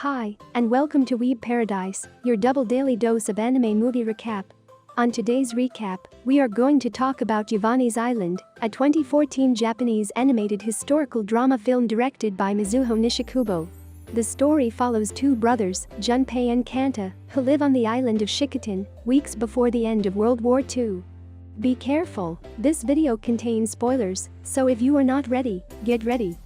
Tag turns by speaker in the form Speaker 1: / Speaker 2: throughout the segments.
Speaker 1: Hi, and welcome to Weeb Paradise, your double daily dose of anime movie recap. On today's recap, we are going to talk about Giovanni's Island, a 2014 Japanese animated historical drama film directed by Mizuho Nishikubo. The story follows two brothers, Junpei and Kanta, who live on the island of Shikotan, weeks before the end of World War II. Be careful, this video contains spoilers, so if you are not ready, get ready.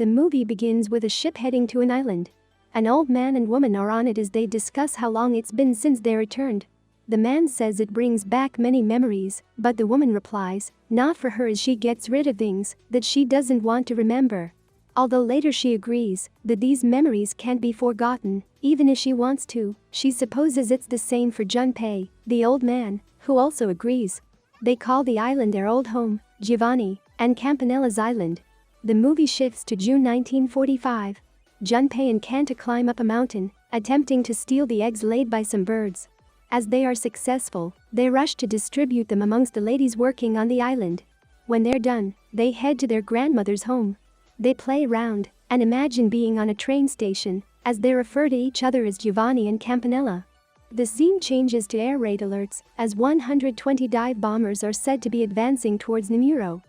Speaker 1: The movie begins with a ship heading to an island. An old man and woman are on it as they discuss how long it's been since they returned. The man says it brings back many memories, but the woman replies, not for her, as she gets rid of things that she doesn't want to remember. Although later she agrees that these memories can't be forgotten, even if she wants to. She supposes it's the same for Junpei, the old man, who also agrees. They call the island their old home, Giovanni and Campanella's Island. The movie shifts to June 1945. Junpei and Kanta climb up a mountain, attempting to steal the eggs laid by some birds. As they are successful, they rush to distribute them amongst the ladies working on the island. When they're done, they head to their grandmother's home. They play around and imagine being on a train station, as they refer to each other as Giovanni and Campanella. The scene changes to air raid alerts, as 120 dive bombers are said to be advancing towards Nemuro.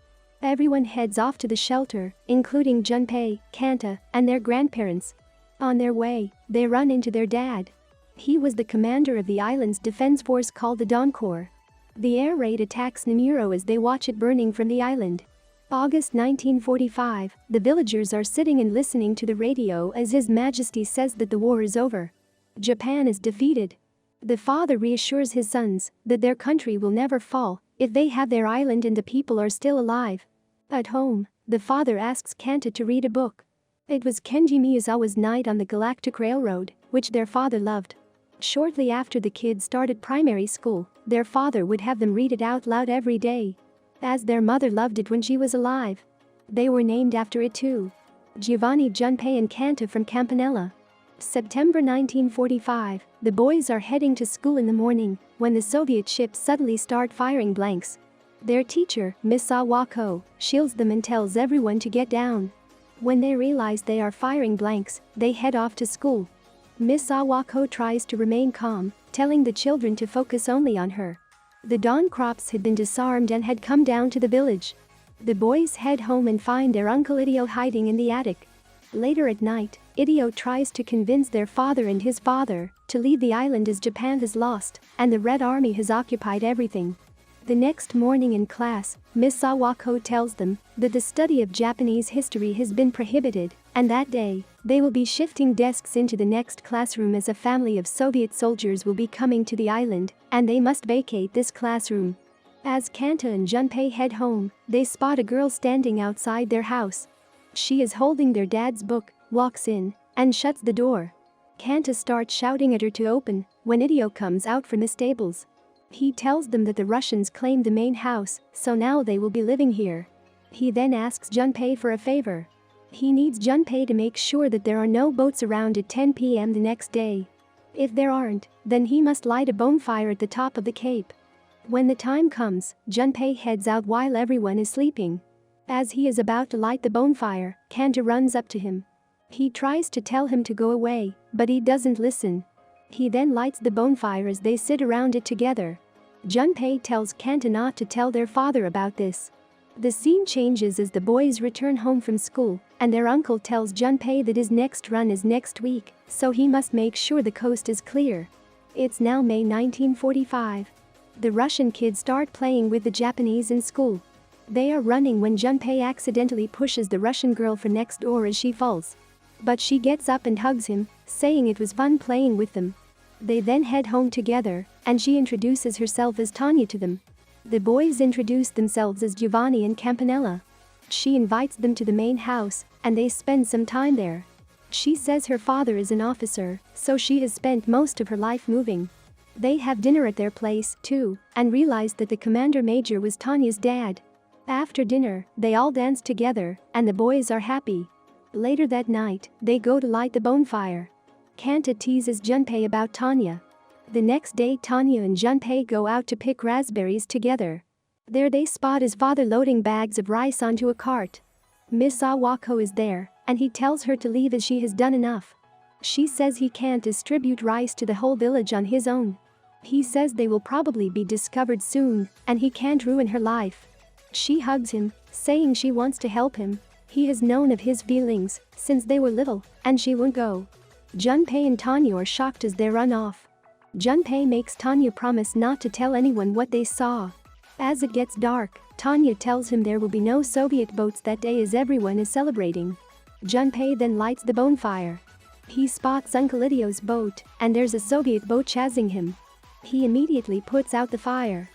Speaker 1: Everyone heads off to the shelter, including Junpei, Kanta, and their grandparents. On their way, they run into their dad. He was the commander of the island's defense force called the Dawn Corps. The air raid attacks Nemuro as they watch it burning from the island. August 1945, the villagers are sitting and listening to the radio as His Majesty says that the war is over. Japan is defeated. The father reassures his sons that their country will never fall if they have their island and the people are still alive. At home, the father asks Kanta to read a book. It was Kenji Miyazawa's Night on the Galactic Railroad, which their father loved. Shortly after the kids started primary school, their father would have them read it out loud every day. As their mother loved it when she was alive. They were named after it too. Giovanni, Junpei and Kanta from Campanella. September 1945, the boys are heading to school in the morning when the Soviet ships suddenly start firing blanks. Their teacher, Miss Sawako, shields them and tells everyone to get down. When they realize they are firing blanks, they head off to school. Miss Sawako tries to remain calm, telling the children to focus only on her. The Dawn Crops had been disarmed and had come down to the village. The boys head home and find their uncle Idio hiding in the attic. Later at night, Idio tries to convince their father and his father to leave the island as Japan has lost and the Red Army has occupied everything. The next morning in class, Miss Sawako tells them that the study of Japanese history has been prohibited, and that day, they will be shifting desks into the next classroom as a family of Soviet soldiers will be coming to the island, and they must vacate this classroom. As Kanta and Junpei head home, they spot a girl standing outside their house. She is holding their dad's book, walks in, and shuts the door. Kanta starts shouting at her to open when Idio comes out from the stables. He tells them that the Russians claimed the main house, so now they will be living here. He then asks Junpei for a favor. He needs Junpei to make sure that there are no boats around at 10 p.m. the next day. If there aren't, then he must light a bonfire at the top of the cape. When the time comes, Junpei heads out while everyone is sleeping. As he is about to light the bonfire, Kanta runs up to him. He tries to tell him to go away, but he doesn't listen. He then lights the bonfire as they sit around it together. Junpei tells Kanta not to tell their father about this. The scene changes as the boys return home from school, and their uncle tells Junpei that his next run is next week, so he must make sure the coast is clear. It's now May 1945. The Russian kids start playing with the Japanese in school. They are running when Junpei accidentally pushes the Russian girl from next door as she falls. But she gets up and hugs him, saying it was fun playing with them. They then head home together, and she introduces herself as Tanya to them. The boys introduce themselves as Giovanni and Campanella. She invites them to the main house, and they spend some time there. She says her father is an officer, so she has spent most of her life moving. They have dinner at their place, too, and realize that the commander major was Tanya's dad. After dinner, they all dance together, and the boys are happy. Later that night, they go to light the bonfire. Kanta teases Junpei about Tanya. The next day, Tanya and Junpei go out to pick raspberries together. There they spot his father loading bags of rice onto a cart. Miss Sawako is there, and he tells her to leave as she has done enough. She says he can't distribute rice to the whole village on his own. He says they will probably be discovered soon, and he can't ruin her life. She hugs him, saying she wants to help him. He has known of his feelings since they were little, and she won't go. Junpei and Tanya are shocked as they run off. Junpei makes Tanya promise not to tell anyone what they saw. As it gets dark, Tanya tells him there will be no Soviet boats that day as everyone is celebrating. Junpei then lights the bonfire. He spots Uncle Idio's boat, and there's a Soviet boat chasing him. He immediately puts out the fire.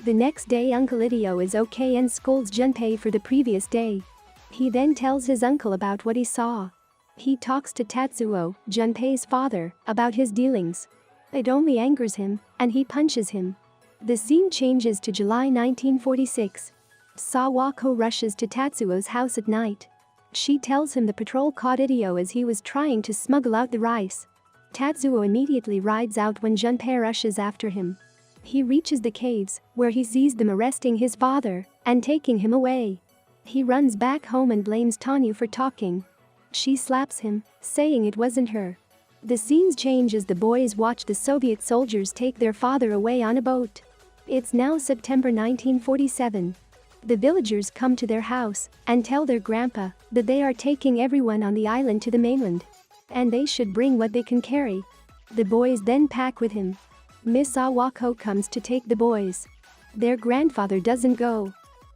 Speaker 1: The next day Uncle Idio is okay and scolds Junpei for the previous day. He then tells his uncle about what he saw. He talks to Tatsuo, Junpei's father, about his dealings. It only angers him, and he punches him. The scene changes to July 1946. Sawako rushes to Tatsuo's house at night. She tells him the patrol caught Idio as he was trying to smuggle out the rice. Tatsuo immediately rides out when Junpei rushes after him. He reaches the caves, where he sees them arresting his father and taking him away. He runs back home and blames Tanya for talking. She slaps him, saying it wasn't her. The scenes change as the boys watch the Soviet soldiers take their father away on a boat. It's now September 1947. The villagers come to their house and tell their grandpa that they are taking everyone on the island to the mainland, and they should bring what they can carry. The boys then pack with him. Miss Sawako comes to take the boys. Their grandfather doesn't go.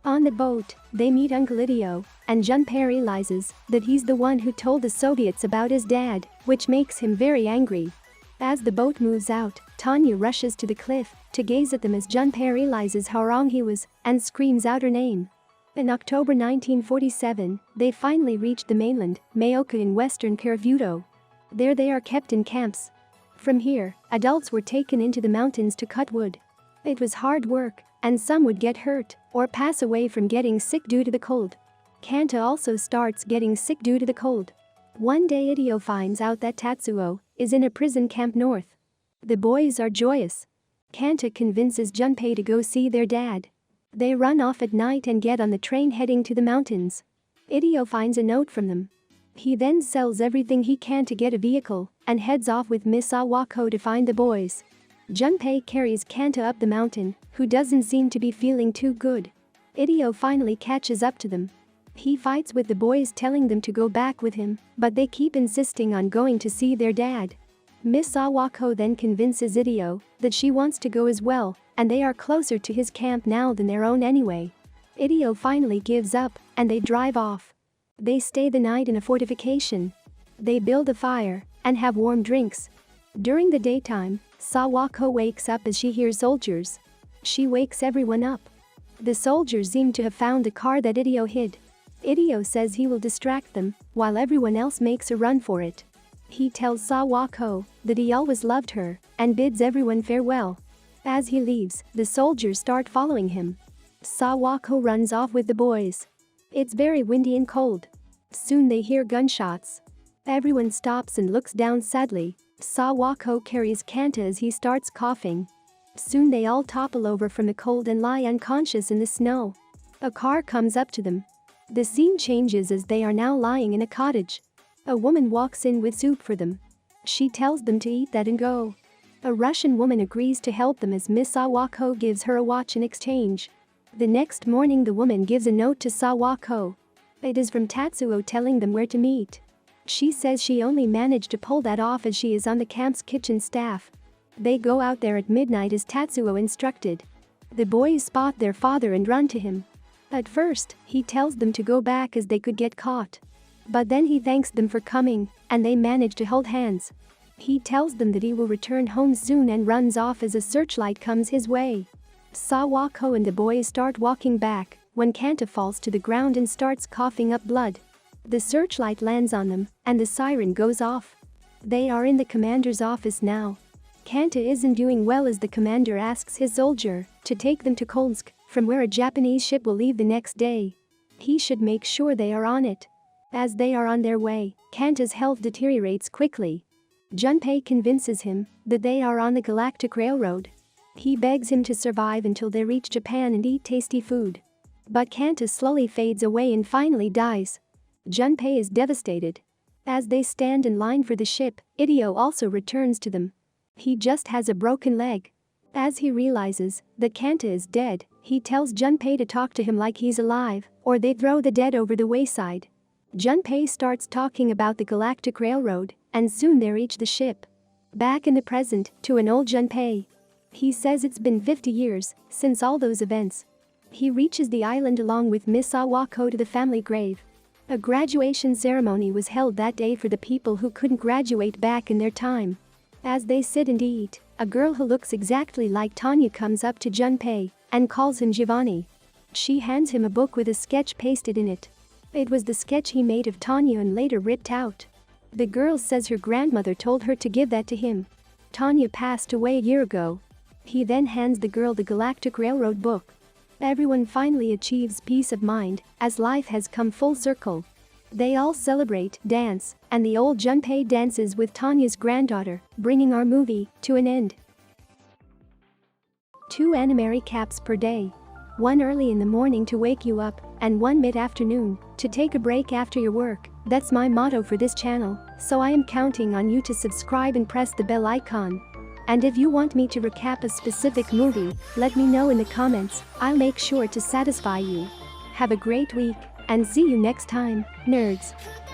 Speaker 1: On the boat, they meet Uncle Idio, and Junpei realizes that he's the one who told the Soviets about his dad, which makes him very angry. As the boat moves out, Tanya rushes to the cliff to gaze at them as Junpei realizes how wrong he was and screams out her name. In October 1947, they finally reached the mainland, Meoka in western Karafuto. There they are kept in camps. From here, adults were taken into the mountains to cut wood. It was hard work, and some would get hurt or pass away from getting sick due to the cold. Kanta also starts getting sick due to the cold. One day Idio finds out that Tatsuo is in a prison camp north. The boys are joyous. Kanta convinces Junpei to go see their dad. They run off at night and get on the train heading to the mountains. Idio finds a note from them. He then sells everything he can to get a vehicle and heads off with Miss Sawako to find the boys. Junpei carries Kanta up the mountain, who doesn't seem to be feeling too good. Idio finally catches up to them. He fights with the boys, telling them to go back with him, but they keep insisting on going to see their dad. Miss Sawako then convinces Idio that she wants to go as well, and they are closer to his camp now than their own anyway. Idio finally gives up, and they drive off. They stay the night in a fortification. They build a fire and have warm drinks. During the daytime, Sawako wakes up as she hears soldiers. She wakes everyone up. The soldiers seem to have found the car that Idio hid. Idio says he will distract them, while everyone else makes a run for it. He tells Sawako that he always loved her and bids everyone farewell. As he leaves, the soldiers start following him. Sawako runs off with the boys. It's very windy and cold. Soon they hear gunshots. Everyone stops and looks down sadly. Sawako carries Kanta as he starts coughing. Soon they all topple over from the cold and lie unconscious in the snow. A car comes up to them. The scene changes as they are now lying in a cottage. A woman walks in with soup for them. She tells them to eat that and go. A Russian woman agrees to help them as Miss Sawako gives her a watch in exchange. The next morning the woman gives a note to Sawako. It is from Tatsuo telling them where to meet. She says she only managed to pull that off as she is on the camp's kitchen staff. They go out there at midnight as Tatsuo instructed. The boys spot their father and run to him. At first, he tells them to go back as they could get caught. But then he thanks them for coming, and they manage to hold hands. He tells them that he will return home soon and runs off as a searchlight comes his way. Sawako and the boys start walking back when Kanta falls to the ground and starts coughing up blood. The searchlight lands on them, and the siren goes off. They are in the commander's office now. Kanta isn't doing well as the commander asks his soldier to take them to Kolsk, from where a Japanese ship will leave the next day. He should make sure they are on it. As they are on their way, Kanta's health deteriorates quickly. Junpei convinces him that they are on the Galactic Railroad. He begs him to survive until they reach Japan and eat tasty food. But Kanta slowly fades away and finally dies. Junpei is devastated. As they stand in line for the ship, Ideo also returns to them. He just has a broken leg. As he realizes that Kanta is dead, he tells Junpei to talk to him like he's alive, or they throw the dead over the wayside. Junpei starts talking about the Galactic Railroad, and soon they reach the ship. Back in the present, to an old Junpei. He says it's been 50 years since all those events. He reaches the island along with Miss Awako to the family grave. A graduation ceremony was held that day for the people who couldn't graduate back in their time. As they sit and eat, a girl who looks exactly like Tanya comes up to Junpei and calls him Giovanni. She hands him a book with a sketch pasted in it. It was the sketch he made of Tanya and later ripped out. The girl says her grandmother told her to give that to him. Tanya passed away a year ago. He then hands the girl the Galactic Railroad book. Everyone finally achieves peace of mind, as life has come full circle. They all celebrate, dance, and the old Junpei dances with Tanya's granddaughter, bringing our movie to an end. 2 anime recaps per day. 1 early in the morning to wake you up, and 1 mid-afternoon to take a break after your work. That's my motto for this channel, so I am counting on you to subscribe and press the bell icon. And if you want me to recap a specific movie, let me know in the comments. I'll make sure to satisfy you. Have a great week, and see you next time, nerds.